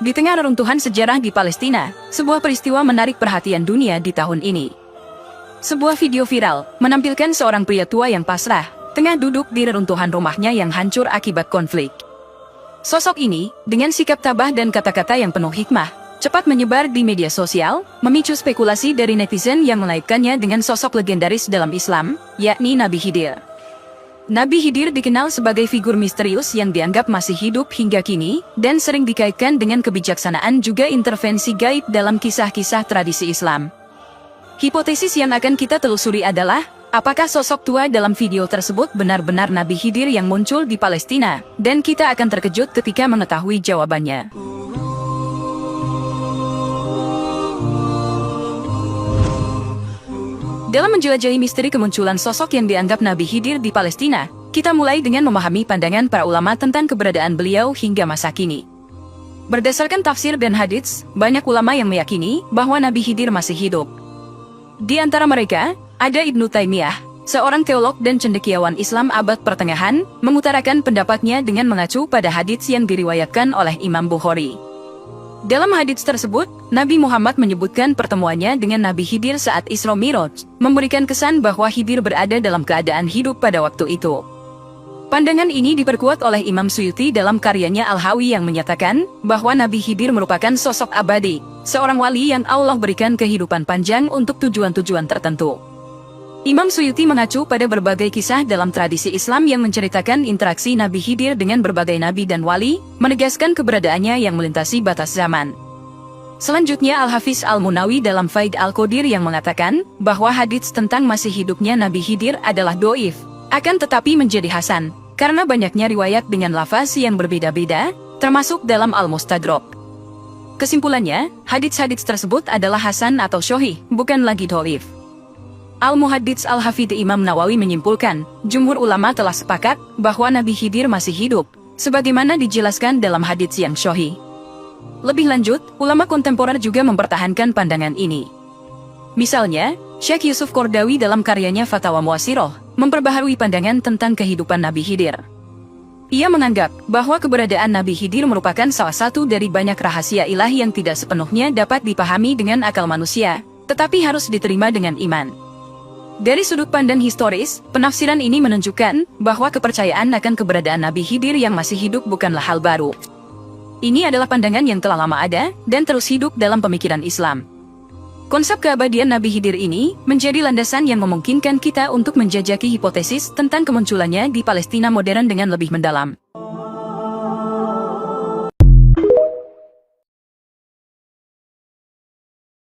Di tengah reruntuhan sejarah di Palestina, sebuah peristiwa menarik perhatian dunia di tahun ini. Sebuah video viral menampilkan seorang pria tua yang pasrah, tengah duduk di reruntuhan rumahnya yang hancur akibat konflik. Sosok ini, dengan sikap tabah dan kata-kata yang penuh hikmah, cepat menyebar di media sosial, memicu spekulasi dari netizen yang mengaitkannya dengan sosok legendaris dalam Islam, yakni Nabi Khidir. Nabi Khidir dikenal sebagai figur misterius yang dianggap masih hidup hingga kini, dan sering dikaitkan dengan kebijaksanaan juga intervensi gaib dalam kisah-kisah tradisi Islam. Hipotesis yang akan kita telusuri adalah, apakah sosok tua dalam video tersebut benar-benar Nabi Khidir yang muncul di Palestina, dan kita akan terkejut ketika mengetahui jawabannya. Dalam menjelajahi misteri kemunculan sosok yang dianggap Nabi Khidir di Palestina, kita mulai dengan memahami pandangan para ulama tentang keberadaan beliau hingga masa kini. Berdasarkan tafsir dan hadits, banyak ulama yang meyakini bahwa Nabi Khidir masih hidup. Di antara mereka, ada Ibnu Taimiyah, seorang teolog dan cendekiawan Islam abad pertengahan, mengutarakan pendapatnya dengan mengacu pada hadits yang diriwayatkan oleh Imam Bukhari. Dalam hadits tersebut, Nabi Muhammad menyebutkan pertemuannya dengan Nabi Khidir saat Isra Miraj, memberikan kesan bahwa Khidir berada dalam keadaan hidup pada waktu itu. Pandangan ini diperkuat oleh Imam Suyuti dalam karyanya Al-Hawi yang menyatakan bahwa Nabi Khidir merupakan sosok abadi, seorang wali yang Allah berikan kehidupan panjang untuk tujuan-tujuan tertentu. Imam Suyuti mengacu pada berbagai kisah dalam tradisi Islam yang menceritakan interaksi Nabi Khidir dengan berbagai nabi dan wali, menegaskan keberadaannya yang melintasi batas zaman. Selanjutnya Al-Hafiz Al-Munawi dalam Faid Al-Qadir yang mengatakan bahwa hadits tentang masih hidupnya Nabi Khidir adalah doif, akan tetapi menjadi hasan, karena banyaknya riwayat dengan lafaz yang berbeda-beda, termasuk dalam Al-Mustadrak. Kesimpulannya, hadits-hadits tersebut adalah hasan atau sahih, bukan lagi doif. Al-Muhaddits Al-Hafidh Imam Nawawi menyimpulkan, jumhur ulama telah sepakat bahwa Nabi Khidir masih hidup, sebagaimana dijelaskan dalam hadits yang sahih. Lebih lanjut, ulama kontemporer juga mempertahankan pandangan ini. Misalnya, Syekh Yusuf Qardawi dalam karyanya Fatawa Mu'asiroh, memperbaharui pandangan tentang kehidupan Nabi Khidir. Ia menganggap bahwa keberadaan Nabi Khidir merupakan salah satu dari banyak rahasia ilahi yang tidak sepenuhnya dapat dipahami dengan akal manusia, tetapi harus diterima dengan iman. Dari sudut pandang historis, penafsiran ini menunjukkan bahwa kepercayaan akan keberadaan Nabi Khidir yang masih hidup bukanlah hal baru. Ini adalah pandangan yang telah lama ada dan terus hidup dalam pemikiran Islam. Konsep keabadian Nabi Khidir ini menjadi landasan yang memungkinkan kita untuk menjajaki hipotesis tentang kemunculannya di Palestina modern dengan lebih mendalam.